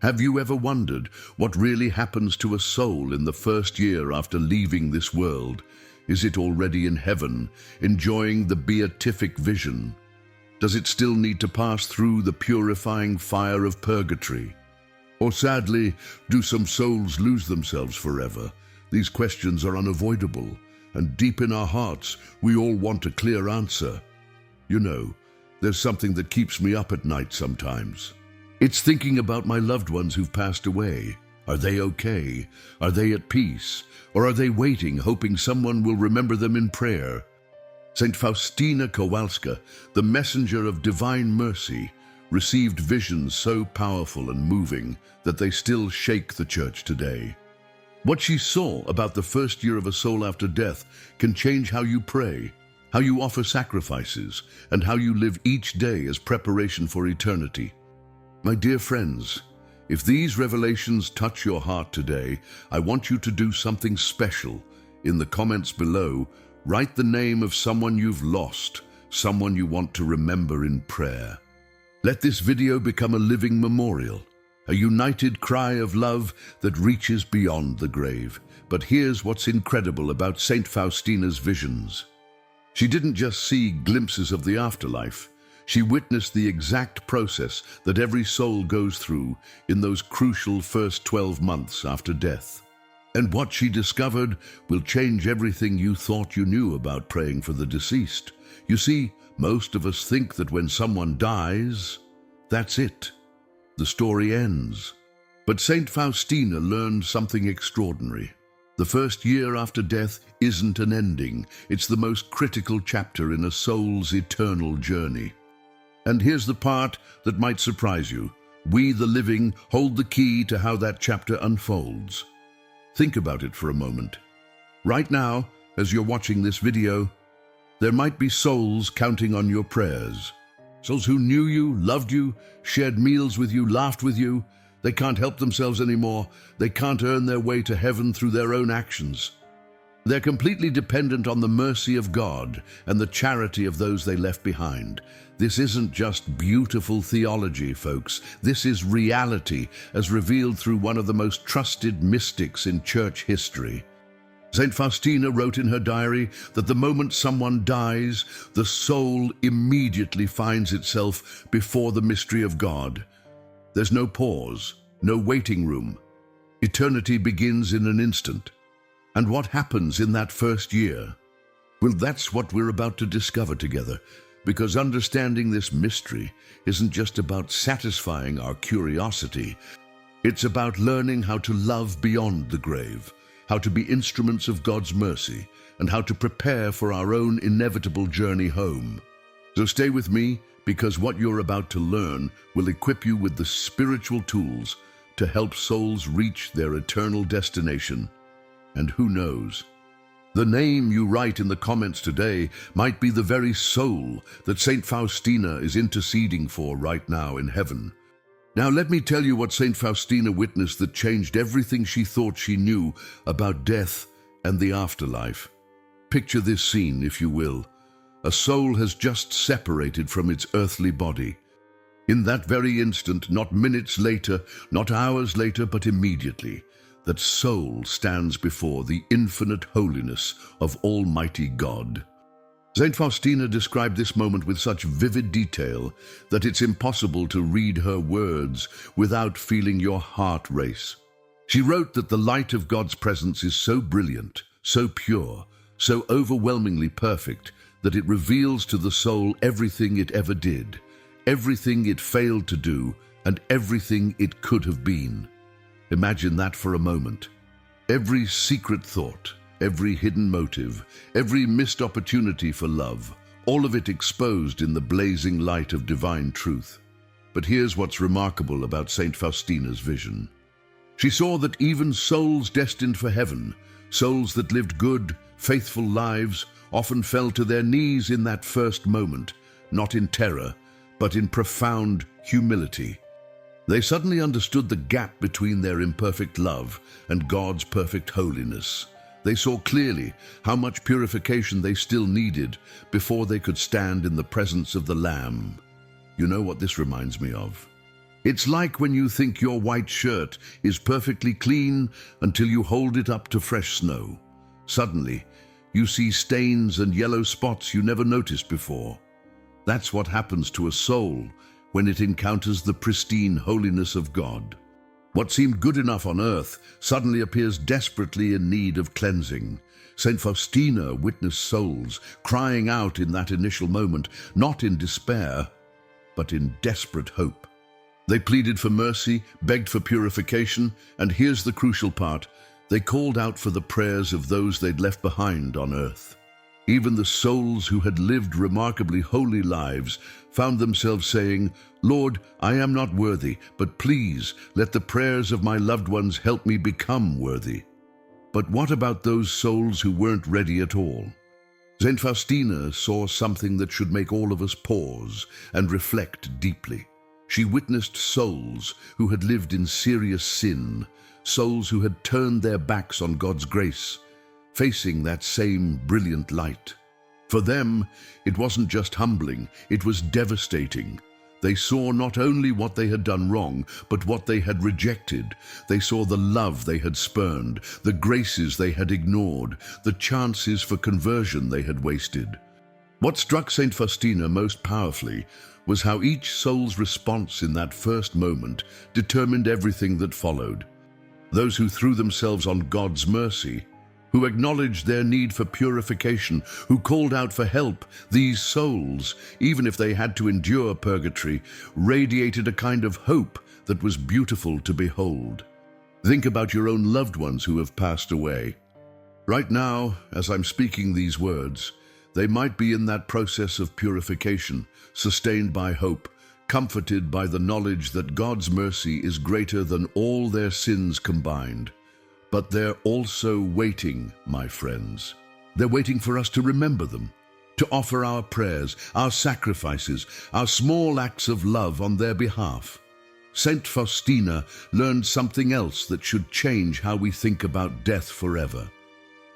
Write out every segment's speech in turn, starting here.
Have you ever wondered what really happens to a soul in the first year after leaving this world? Is it already in heaven, enjoying the beatific vision? Does it still need to pass through the purifying fire of purgatory? Or sadly, do some souls lose themselves forever? These questions are unavoidable, and deep in our hearts, we all want a clear answer. You know, there's something that keeps me up at night sometimes. It's thinking about my loved ones who've passed away. Are they okay? Are they at peace? Or are they waiting, hoping someone will remember them in prayer? Saint Faustina Kowalska, the messenger of divine mercy, received visions so powerful and moving that they still shake the church today. What she saw about the first year of a soul after death can change how you pray, how you offer sacrifices, and how you live each day as preparation for eternity. My dear friends, if these revelations touch your heart today, I want you to do something special. In the comments below, write the name of someone you've lost, someone you want to remember in prayer. Let this video become a living memorial, a united cry of love that reaches beyond the grave. But here's what's incredible about Saint Faustina's visions. She didn't just see glimpses of the afterlife. She witnessed the exact process that every soul goes through in those crucial first 12 months after death. And what she discovered will change everything you thought you knew about praying for the deceased. You see, most of us think that when someone dies, that's it. The story ends. But Saint Faustina learned something extraordinary. The first year after death isn't an ending. It's the most critical chapter in a soul's eternal journey. And here's the part that might surprise you. We, the living, hold the key to how that chapter unfolds. Think about it for a moment. Right now, as you're watching this video, there might be souls counting on your prayers. Souls who knew you, loved you, shared meals with you, laughed with you. They can't help themselves anymore. They can't earn their way to heaven through their own actions. They're completely dependent on the mercy of God and the charity of those they left behind. This isn't just beautiful theology, folks. This is reality, as revealed through one of the most trusted mystics in church history. Saint Faustina wrote in her diary that the moment someone dies, the soul immediately finds itself before the mystery of God. There's no pause, no waiting room. Eternity begins in an instant. And what happens in that first year? Well, that's what we're about to discover together, because understanding this mystery isn't just about satisfying our curiosity. It's about learning how to love beyond the grave, how to be instruments of God's mercy, and how to prepare for our own inevitable journey home. So stay with me, because what you're about to learn will equip you with the spiritual tools to help souls reach their eternal destination. And who knows? The name you write in the comments today might be the very soul that Saint Faustina is interceding for right now in heaven. Now let me tell you what Saint Faustina witnessed that changed everything she thought she knew about death and the afterlife. Picture this scene, if you will. A soul has just separated from its earthly body. In that very instant, not minutes later, not hours later, but immediately, that soul stands before the infinite holiness of Almighty God. Saint Faustina described this moment with such vivid detail that it's impossible to read her words without feeling your heart race. She wrote that the light of God's presence is so brilliant, so pure, so overwhelmingly perfect that it reveals to the soul everything it ever did, everything it failed to do, and everything it could have been. Imagine that for a moment. Every secret thought, every hidden motive, every missed opportunity for love, all of it exposed in the blazing light of divine truth. But here's what's remarkable about Saint Faustina's vision. She saw that even souls destined for heaven, souls that lived good, faithful lives, often fell to their knees in that first moment, not in terror, but in profound humility. They suddenly understood the gap between their imperfect love and God's perfect holiness. They saw clearly how much purification they still needed before they could stand in the presence of the Lamb. You know what this reminds me of? It's like when you think your white shirt is perfectly clean until you hold it up to fresh snow. Suddenly, you see stains and yellow spots you never noticed before. That's what happens to a soul when it encounters the pristine holiness of God. What seemed good enough on earth suddenly appears desperately in need of cleansing. Saint Faustina witnessed souls crying out in that initial moment, not in despair, but in desperate hope. They pleaded for mercy, begged for purification, and here's the crucial part: they called out for the prayers of those they'd left behind on earth. Even the souls who had lived remarkably holy lives found themselves saying, "Lord, I am not worthy, but please let the prayers of my loved ones help me become worthy." But what about those souls who weren't ready at all? Saint Faustina saw something that should make all of us pause and reflect deeply. She witnessed souls who had lived in serious sin, souls who had turned their backs on God's grace, facing that same brilliant light. For them, it wasn't just humbling, it was devastating. They saw not only what they had done wrong, but what they had rejected. They saw the love they had spurned, the graces they had ignored, the chances for conversion they had wasted. What struck Saint Faustina most powerfully was how each soul's response in that first moment determined everything that followed. Those who threw themselves on God's mercy, who acknowledged their need for purification, who called out for help, these souls, even if they had to endure purgatory, radiated a kind of hope that was beautiful to behold. Think about your own loved ones who have passed away. Right now, as I'm speaking these words, they might be in that process of purification, sustained by hope, comforted by the knowledge that God's mercy is greater than all their sins combined. But they're also waiting, my friends. They're waiting for us to remember them, to offer our prayers, our sacrifices, our small acts of love on their behalf. Saint Faustina learned something else that should change how we think about death forever.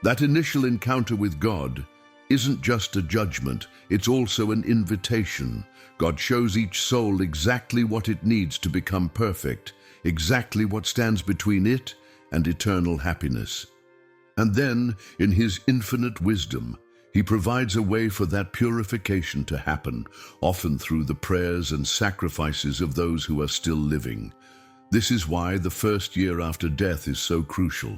That initial encounter with God isn't just a judgment, it's also an invitation. God shows each soul exactly what it needs to become perfect, exactly what stands between it and eternal happiness. And then, in His infinite wisdom, He provides a way for that purification to happen, often through the prayers and sacrifices of those who are still living. This is why the first year after death is so crucial.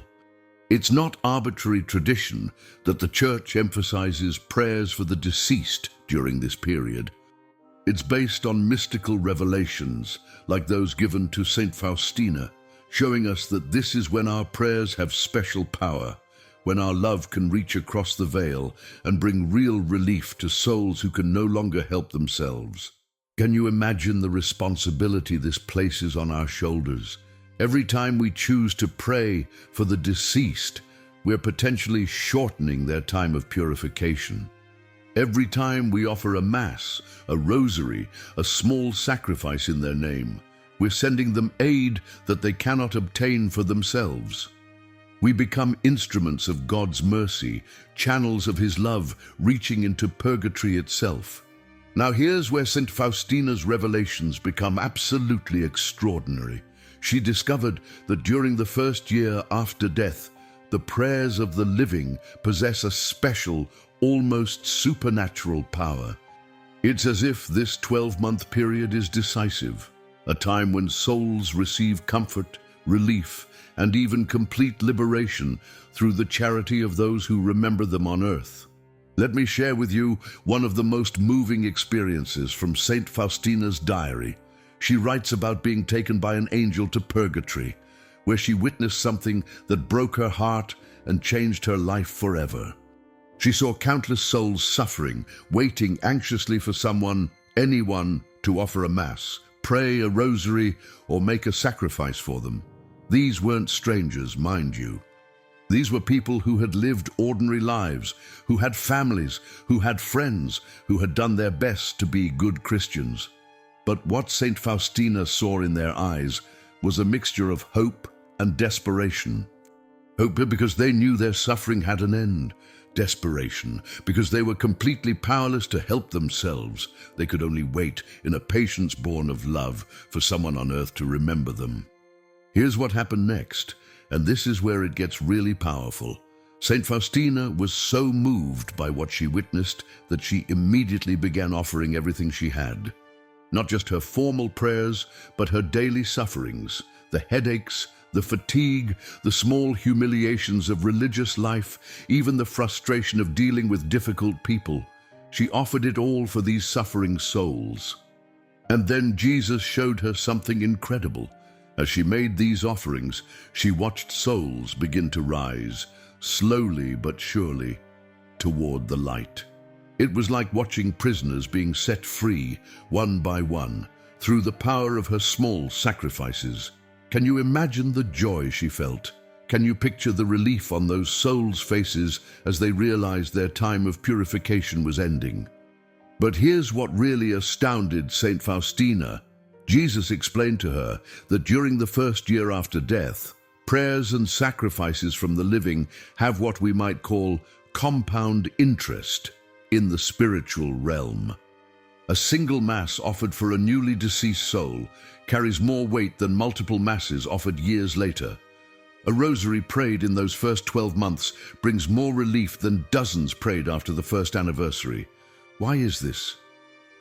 It's not arbitrary tradition that the Church emphasizes prayers for the deceased during this period. It's based on mystical revelations, like those given to Saint Faustina, showing us that this is when our prayers have special power, when our love can reach across the veil and bring real relief to souls who can no longer help themselves. Can you imagine the responsibility this places on our shoulders? Every time we choose to pray for the deceased, we're potentially shortening their time of purification. Every time we offer a mass, a rosary, a small sacrifice in their name, we're sending them aid that they cannot obtain for themselves. We become instruments of God's mercy, channels of His love reaching into purgatory itself. Now here's where Saint Faustina's revelations become absolutely extraordinary. She discovered that during the first year after death, the prayers of the living possess a special, almost supernatural power. It's as if this 12-month period is decisive, a time when souls receive comfort, relief, and even complete liberation through the charity of those who remember them on earth. Let me share with you one of the most moving experiences from Saint Faustina's diary. She writes about being taken by an angel to purgatory, where she witnessed something that broke her heart and changed her life forever. She saw countless souls suffering, waiting anxiously for someone, anyone, to offer a mass, pray a rosary, or make a sacrifice for them. These weren't strangers, mind you. These were people who had lived ordinary lives, who had families, who had friends, who had done their best to be good Christians. But what Saint Faustina saw in their eyes was a mixture of hope and desperation. Hope because they knew their suffering had an end. desperation, because they were completely powerless to help themselves. They could only wait in a patience born of love for someone on earth to remember them. Here's what happened next, and this is where it gets really powerful. Saint Faustina was so moved by what she witnessed that she immediately began offering everything she had. Not just her formal prayers, but her daily sufferings, the headaches, the fatigue, the small humiliations of religious life, even the frustration of dealing with difficult people. She offered it all for these suffering souls. And then Jesus showed her something incredible. As she made these offerings, she watched souls begin to rise, slowly but surely, toward the light. It was like watching prisoners being set free, one by one, through the power of her small sacrifices. Can you imagine the joy she felt? Can you picture the relief on those souls' faces as they realized their time of purification was ending? But here's what really astounded Saint Faustina. Jesus explained to her that during the first year after death, prayers and sacrifices from the living have what we might call compound interest in the spiritual realm. A single mass offered for a newly deceased soul carries more weight than multiple masses offered years later. A rosary prayed in those first 12 months brings more relief than dozens prayed after the first anniversary. Why is this?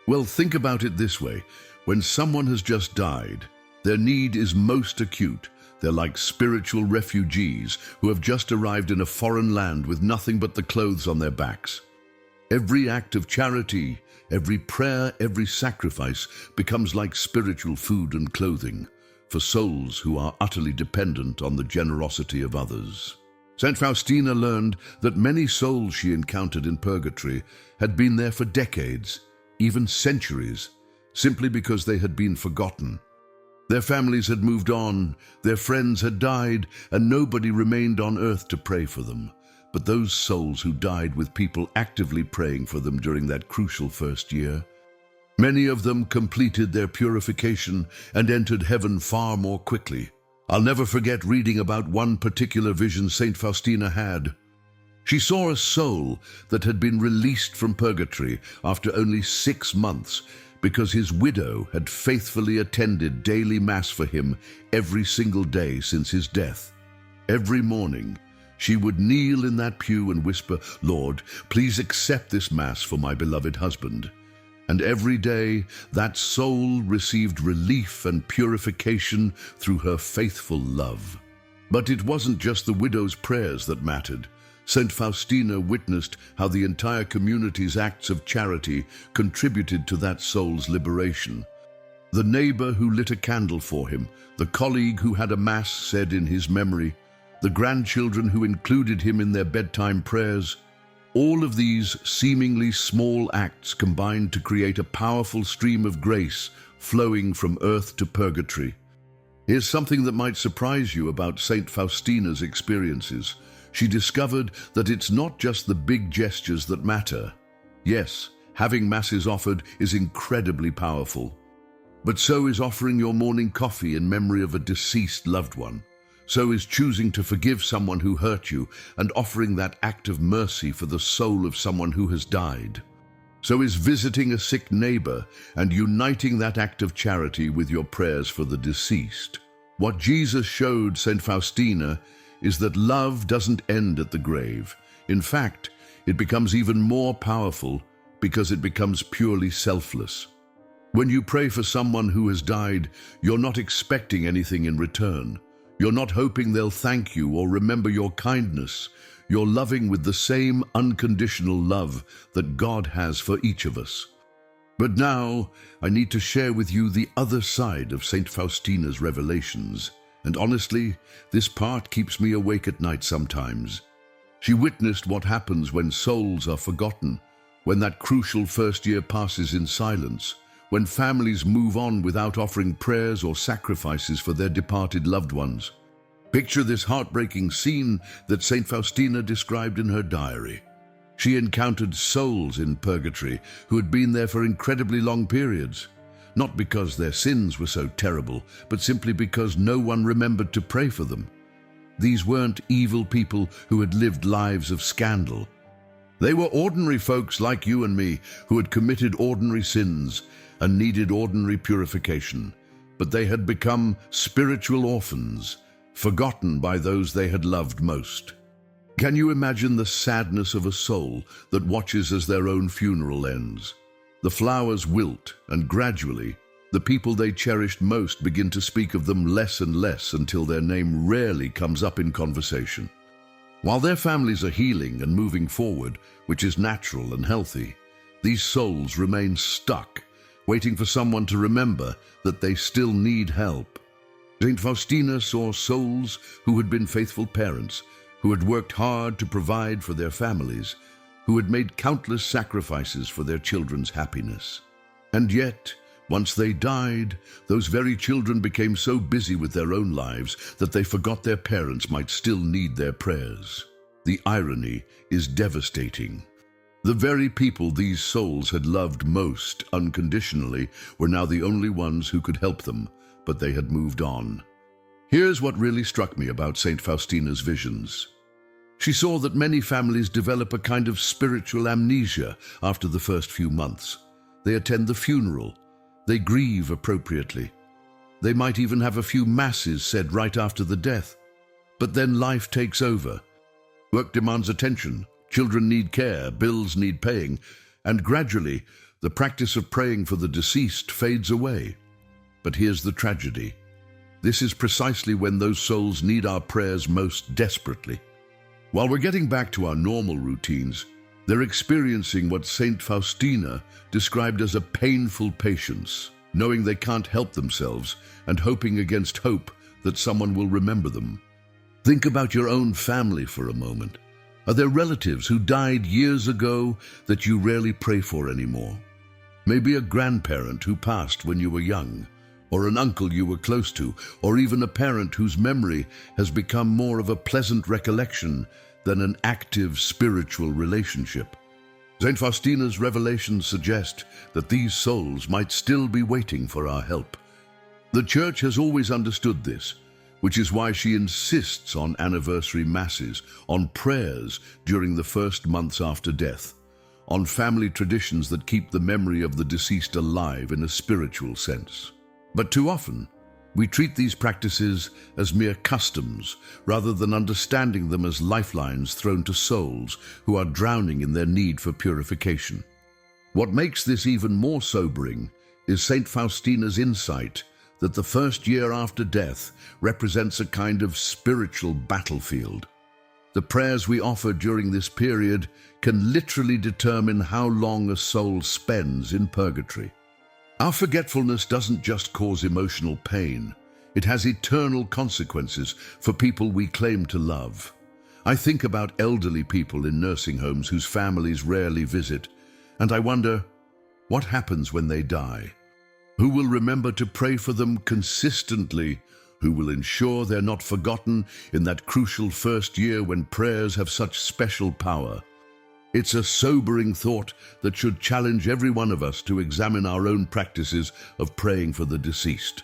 Well, think about it this way. When someone has just died, their need is most acute. They're like spiritual refugees who have just arrived in a foreign land with nothing but the clothes on their backs. Every act of charity, every prayer, every sacrifice becomes like spiritual food and clothing for souls who are utterly dependent on the generosity of others. Saint Faustina learned that many souls she encountered in purgatory had been there for decades, even centuries, simply because they had been forgotten. Their families had moved on, their friends had died, and nobody remained on earth to pray for them. But those souls who died with people actively praying for them during that crucial first year, many of them completed their purification and entered heaven far more quickly. I'll never forget reading about one particular vision Saint Faustina had. She saw a soul that had been released from purgatory after only 6 months because his widow had faithfully attended daily mass for him every single day since his death. Every morning, she would kneel in that pew and whisper, "Lord, please accept this mass for my beloved husband." And every day, that soul received relief and purification through her faithful love. But it wasn't just the widow's prayers that mattered. Saint Faustina witnessed how the entire community's acts of charity contributed to that soul's liberation. The neighbor who lit a candle for him, the colleague who had a mass said in his memory, the grandchildren who included him in their bedtime prayers, all of these seemingly small acts combined to create a powerful stream of grace flowing from earth to purgatory. Here's something that might surprise you about Saint Faustina's experiences. She discovered that it's not just the big gestures that matter. Yes, having masses offered is incredibly powerful. But so is offering your morning coffee in memory of a deceased loved one. So is choosing to forgive someone who hurt you and offering that act of mercy for the soul of someone who has died. So is visiting a sick neighbor and uniting that act of charity with your prayers for the deceased. What Jesus showed Saint Faustina is that love doesn't end at the grave. In fact, it becomes even more powerful because it becomes purely selfless. When you pray for someone who has died, you're not expecting anything in return. You're not hoping they'll thank you or remember your kindness. You're loving with the same unconditional love that God has for each of us. But now, I need to share with you the other side of Saint Faustina's revelations. And honestly, this part keeps me awake at night sometimes. She witnessed what happens when souls are forgotten, when that crucial first year passes in silence, when families move on without offering prayers or sacrifices for their departed loved ones. Picture this heartbreaking scene that Saint Faustina described in her diary. She encountered souls in purgatory who had been there for incredibly long periods. Not because their sins were so terrible, but simply because no one remembered to pray for them. These weren't evil people who had lived lives of scandal. They were ordinary folks like you and me who had committed ordinary sins and needed ordinary purification, but they had become spiritual orphans, forgotten by those they had loved most. Can you imagine the sadness of a soul that watches as their own funeral ends? The flowers wilt, and gradually, the people they cherished most begin to speak of them less and less until their name rarely comes up in conversation. While their families are healing and moving forward, which is natural and healthy, these souls remain stuck, waiting for someone to remember that they still need help. Saint Faustina saw souls who had been faithful parents, who had worked hard to provide for their families, who had made countless sacrifices for their children's happiness. And yet, once they died, those very children became so busy with their own lives that they forgot their parents might still need their prayers. The irony is devastating. The very people these souls had loved most unconditionally were now the only ones who could help them, but they had moved on. Here's what really struck me about Saint Faustina's visions. She saw that many families develop a kind of spiritual amnesia after the first few months. They attend the funeral. They grieve appropriately. They might even have a few masses said right after the death. But then life takes over. Work demands attention. Children need care. Bills need paying. And gradually, the practice of praying for the deceased fades away. But here's the tragedy. This is precisely when those souls need our prayers most desperately. While we're getting back to our normal routines, they're experiencing what Saint Faustina described as a painful patience, knowing they can't help themselves and hoping against hope that someone will remember them. Think about your own family for a moment. Are there relatives who died years ago that you rarely pray for anymore? Maybe a grandparent who passed when you were young, or an uncle you were close to, or even a parent whose memory has become more of a pleasant recollection than an active spiritual relationship. Saint Faustina's revelations suggest that these souls might still be waiting for our help. The Church has always understood this, which is why she insists on anniversary masses, on prayers during the first months after death, on family traditions that keep the memory of the deceased alive in a spiritual sense. But too often, we treat these practices as mere customs rather than understanding them as lifelines thrown to souls who are drowning in their need for purification. What makes this even more sobering is Saint Faustina's insight that the first year after death represents a kind of spiritual battlefield. The prayers we offer during this period can literally determine how long a soul spends in purgatory. Our forgetfulness doesn't just cause emotional pain. It has eternal consequences for people we claim to love. I think about elderly people in nursing homes whose families rarely visit, and I wonder, what happens when they die? Who will remember to pray for them consistently? Who will ensure they're not forgotten in that crucial first year when prayers have such special power? It's a sobering thought that should challenge every one of us to examine our own practices of praying for the deceased.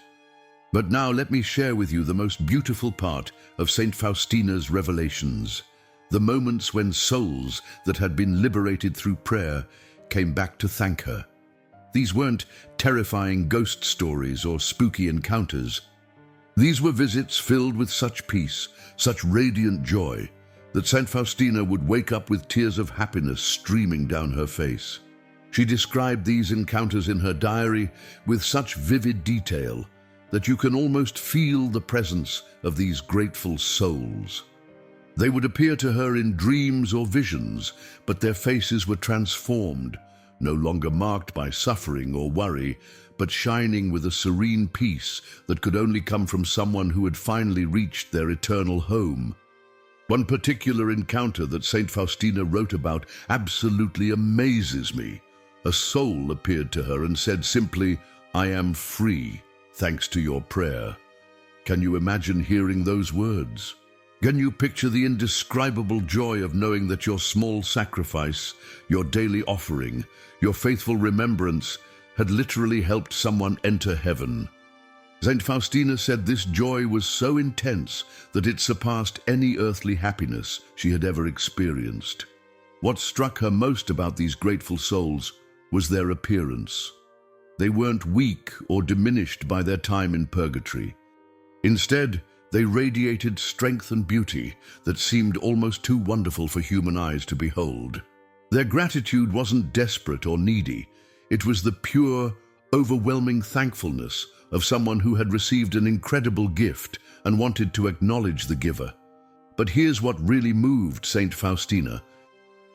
But now let me share with you the most beautiful part of Saint Faustina's revelations, the moments when souls that had been liberated through prayer came back to thank her. These weren't terrifying ghost stories or spooky encounters. These were visits filled with such peace, such radiant joy, that Saint Faustina would wake up with tears of happiness streaming down her face. She described these encounters in her diary with such vivid detail that you can almost feel the presence of these grateful souls. They would appear to her in dreams or visions, but their faces were transformed, no longer marked by suffering or worry, but shining with a serene peace that could only come from someone who had finally reached their eternal home. One particular encounter that Saint Faustina wrote about absolutely amazes me. A soul appeared to her and said simply, "I am free, thanks to your prayer." Can you imagine hearing those words? Can you picture the indescribable joy of knowing that your small sacrifice, your daily offering, your faithful remembrance had literally helped someone enter heaven? Saint Faustina said this joy was so intense that it surpassed any earthly happiness she had ever experienced. What struck her most about these grateful souls was their appearance. They weren't weak or diminished by their time in purgatory. Instead, they radiated strength and beauty that seemed almost too wonderful for human eyes to behold. Their gratitude wasn't desperate or needy. It was the pure, overwhelming thankfulness of someone who had received an incredible gift and wanted to acknowledge the giver. But here's what really moved Saint Faustina.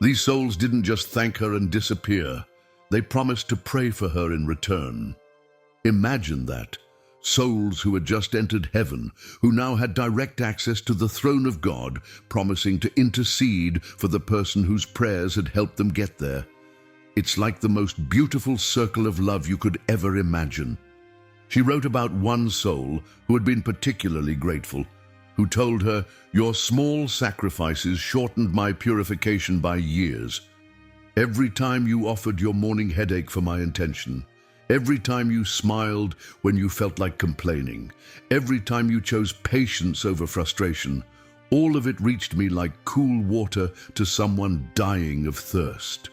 These souls didn't just thank her and disappear. They promised to pray for her in return. Imagine that. Souls who had just entered heaven, who now had direct access to the throne of God, promising to intercede for the person whose prayers had helped them get there. It's like the most beautiful circle of love you could ever imagine. She wrote about one soul who had been particularly grateful, who told her, "Your small sacrifices shortened my purification by years. Every time you offered your morning headache for my intention, every time you smiled when you felt like complaining, every time you chose patience over frustration, all of it reached me like cool water to someone dying of thirst."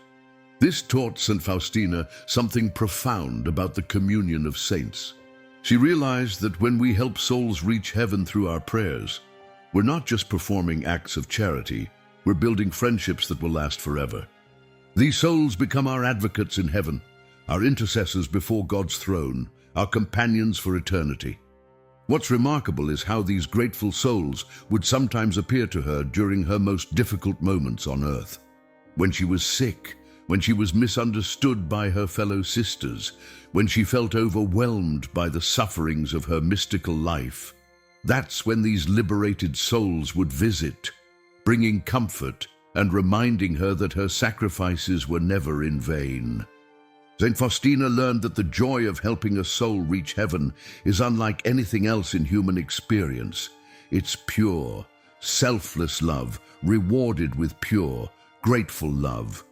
This taught Saint Faustina something profound about the communion of saints. She realized that when we help souls reach heaven through our prayers, we're not just performing acts of charity, we're building friendships that will last forever. These souls become our advocates in heaven, our intercessors before God's throne, our companions for eternity. What's remarkable is how these grateful souls would sometimes appear to her during her most difficult moments on earth. When she was sick, when she was misunderstood by her fellow sisters, when she felt overwhelmed by the sufferings of her mystical life. That's when these liberated souls would visit, bringing comfort and reminding her that her sacrifices were never in vain. Saint Faustina learned that the joy of helping a soul reach heaven is unlike anything else in human experience. It's pure, selfless love, rewarded with pure, grateful love.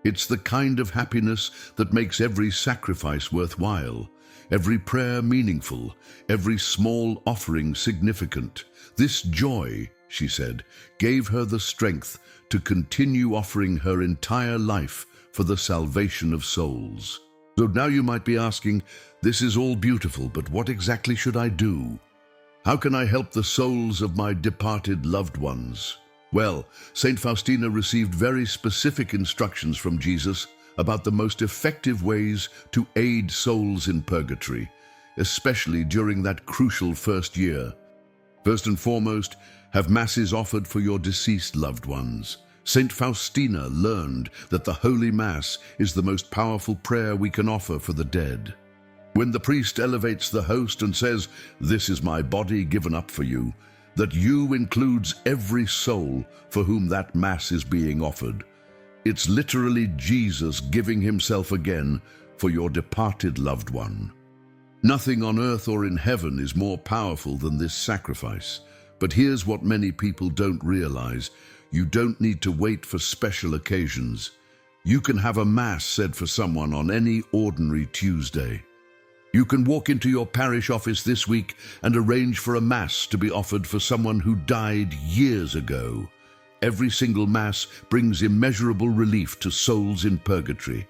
It's the kind of happiness that makes every sacrifice worthwhile, every prayer meaningful, every small offering significant. This joy, she said, gave her the strength to continue offering her entire life for the salvation of souls. So now you might be asking, this is all beautiful, but what exactly should I do? How can I help the souls of my departed loved ones? Well, Saint Faustina received very specific instructions from Jesus about the most effective ways to aid souls in purgatory, especially during that crucial first year. First and foremost, have masses offered for your deceased loved ones. Saint Faustina learned that the Holy Mass is the most powerful prayer we can offer for the dead. When the priest elevates the host and says, "This is my body given up for you," that "you" includes every soul for whom that Mass is being offered. It's literally Jesus giving himself again for your departed loved one. Nothing on earth or in heaven is more powerful than this sacrifice. But here's what many people don't realize. You don't need to wait for special occasions. You can have a Mass said for someone on any ordinary Tuesday. You can walk into your parish office this week and arrange for a Mass to be offered for someone who died years ago. Every single Mass brings immeasurable relief to souls in purgatory.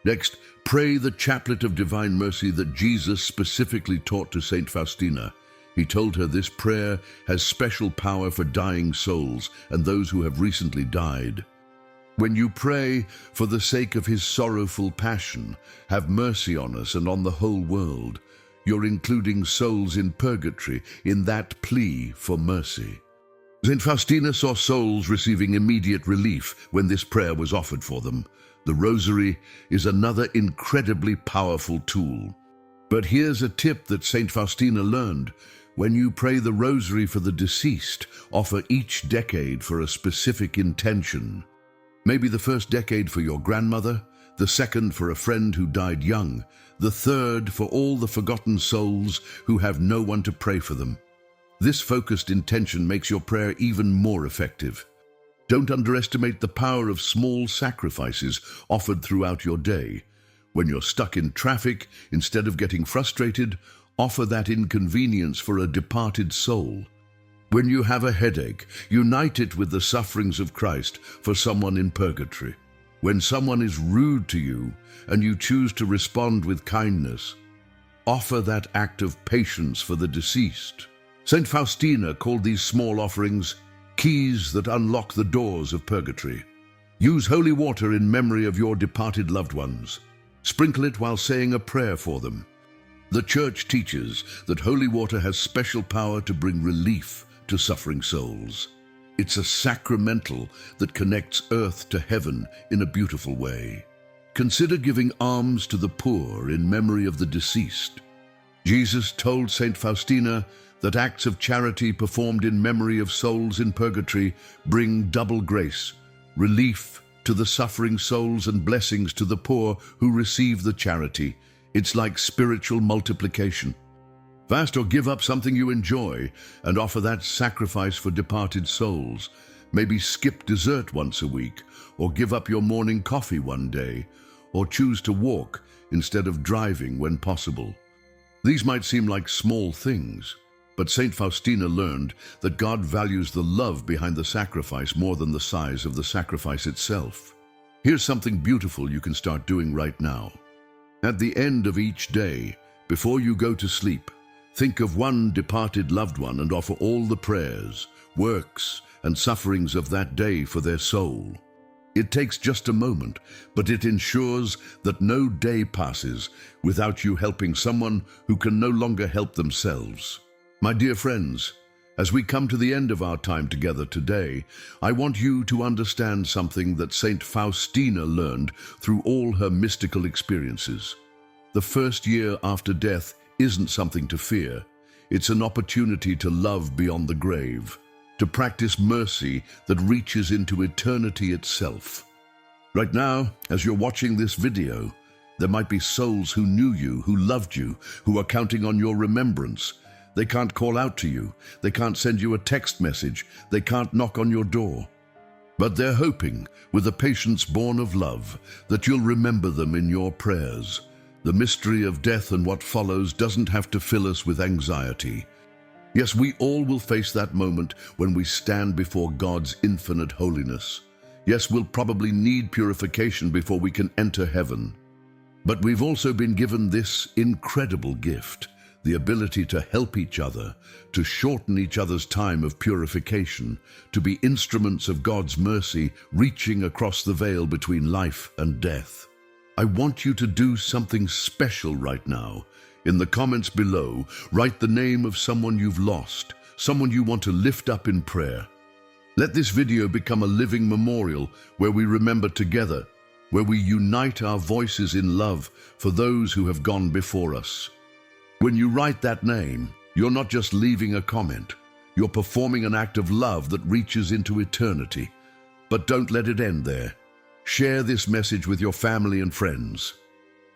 Next, pray the chaplet of divine mercy that Jesus specifically taught to Saint Faustina. He told her this prayer has special power for dying souls and those who have recently died. When you pray, "For the sake of his sorrowful passion, have mercy on us and on the whole world," you're including souls in purgatory in that plea for mercy. Saint Faustina saw souls receiving immediate relief when this prayer was offered for them. The Rosary is another incredibly powerful tool. But here's a tip that Saint Faustina learned. When you pray the Rosary for the deceased, offer each decade for a specific intention. Maybe the first decade for your grandmother, the second for a friend who died young, the third for all the forgotten souls who have no one to pray for them. This focused intention makes your prayer even more effective. Don't underestimate the power of small sacrifices offered throughout your day. When you're stuck in traffic, instead of getting frustrated, offer that inconvenience for a departed soul. When you have a headache, unite it with the sufferings of Christ for someone in purgatory. When someone is rude to you and you choose to respond with kindness, offer that act of patience for the deceased. Saint Faustina called these small offerings keys that unlock the doors of purgatory. Use holy water in memory of your departed loved ones. Sprinkle it while saying a prayer for them. The Church teaches that holy water has special power to bring relief to suffering souls. It's a sacramental that connects earth to heaven in a beautiful way. Consider giving alms to the poor in memory of the deceased. Jesus told Saint Faustina that acts of charity performed in memory of souls in purgatory bring double grace, relief to the suffering souls and blessings to the poor who receive the charity. It's like spiritual multiplication. Fast or give up something you enjoy and offer that sacrifice for departed souls. Maybe skip dessert once a week, or give up your morning coffee one day, or choose to walk instead of driving when possible. These might seem like small things, but Saint Faustina learned that God values the love behind the sacrifice more than the size of the sacrifice itself. Here's something beautiful you can start doing right now. At the end of each day, before you go to sleep, think of one departed loved one and offer all the prayers, works, and sufferings of that day for their soul. It takes just a moment, but it ensures that no day passes without you helping someone who can no longer help themselves. My dear friends, as we come to the end of our time together today, I want you to understand something that Saint Faustina learned through all her mystical experiences. The first year after death isn't something to fear. It's an opportunity to love beyond the grave, to practice mercy that reaches into eternity itself. Right now, as you're watching this video, there might be souls who knew you, who loved you, who are counting on your remembrance. They can't call out to you. They can't send you a text message. They can't knock on your door. But they're hoping, with a patience born of love, that you'll remember them in your prayers. The mystery of death and what follows doesn't have to fill us with anxiety. Yes, we all will face that moment when we stand before God's infinite holiness. Yes, we'll probably need purification before we can enter heaven. But we've also been given this incredible gift, the ability to help each other, to shorten each other's time of purification, to be instruments of God's mercy reaching across the veil between life and death. I want you to do something special right now. In the comments below, write the name of someone you've lost, someone you want to lift up in prayer. Let this video become a living memorial where we remember together, where we unite our voices in love for those who have gone before us. When you write that name, you're not just leaving a comment. You're performing an act of love that reaches into eternity. But don't let it end there. Share this message with your family and friends.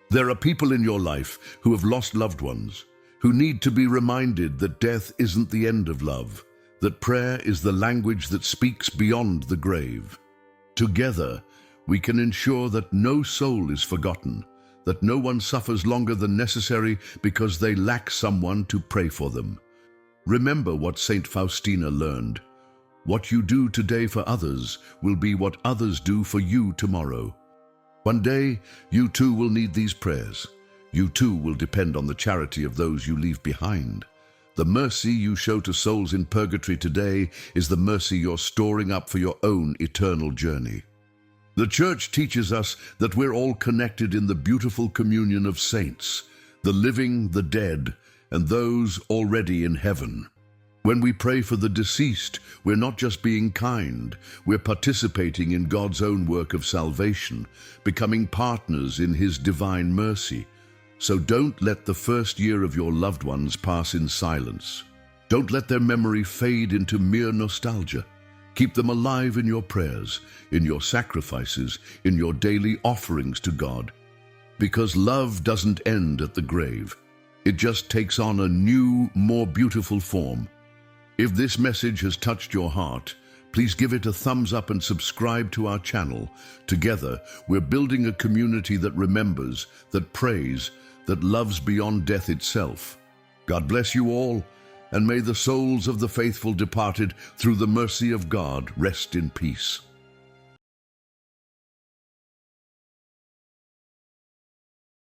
There are people in your life who have lost loved ones, who need to be reminded that death isn't the end of love, that prayer is the language that speaks beyond the grave. Together, we can ensure that no soul is forgotten, that no one suffers longer than necessary because they lack someone to pray for them. Remember what Saint Faustina learned. What you do today for others will be what others do for you tomorrow. One day, you too will need these prayers. You too will depend on the charity of those you leave behind. The mercy you show to souls in purgatory today is the mercy you're storing up for your own eternal journey. The Church teaches us that we're all connected in the beautiful communion of saints, the living, the dead, and those already in heaven. When we pray for the deceased, we're not just being kind, we're participating in God's own work of salvation, becoming partners in His divine mercy. So don't let the first year of your loved ones pass in silence. Don't let their memory fade into mere nostalgia. Keep them alive in your prayers, in your sacrifices, in your daily offerings to God. Because love doesn't end at the grave. It just takes on a new, more beautiful form. If this message has touched your heart, please give it a thumbs up and subscribe to our channel. Together, we're building a community that remembers, that prays, that loves beyond death itself. God bless you all, and may the souls of the faithful departed through the mercy of God rest in peace.